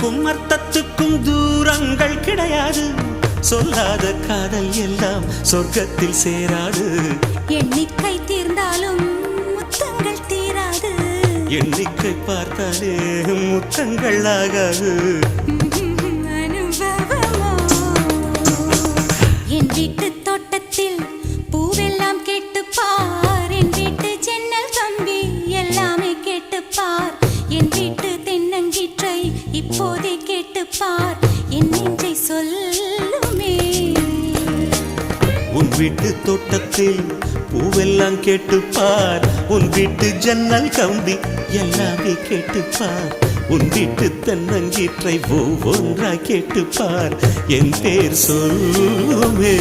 அர்த்தத்துக்கும் அர்த்தத்துக்கும் தூரங்கள் கிடையாது. சொல்லாத காதல் எல்லாம் சொர்க்கத்தில் சேராது. எண்ணிக்கை தீர்ந்தாலும் முத்தங்கள் தீராது. எண்ணிக்கை பார்த்தாலே முத்தங்கள் ஆகாது. என் வீட்டு தோட்டத்தில் பூவெல்லாம் கேட்டுப்பார். என் வீட்டு ஜன்னல் கம்பி எல்லாமே கேட்டுப்பார். என் வீட்டு தென்னங்கீற்றை இப்போதே கேட்டுப்பார். என் நெஞ்சை சொல்லுமே. உன் வீட்டு தோட்டத்தில் பூவெல்லாம் கேட்டுப்பார். உன் வீட்டு ஜன்னல் கம்பி எல்லாமே கேட்டுப்பார். உன் வீட்டு தென்னங்கீற்றை ஒவ்வொன்றா கேட்டுப்பார். என் பேர் சொல்லுமே.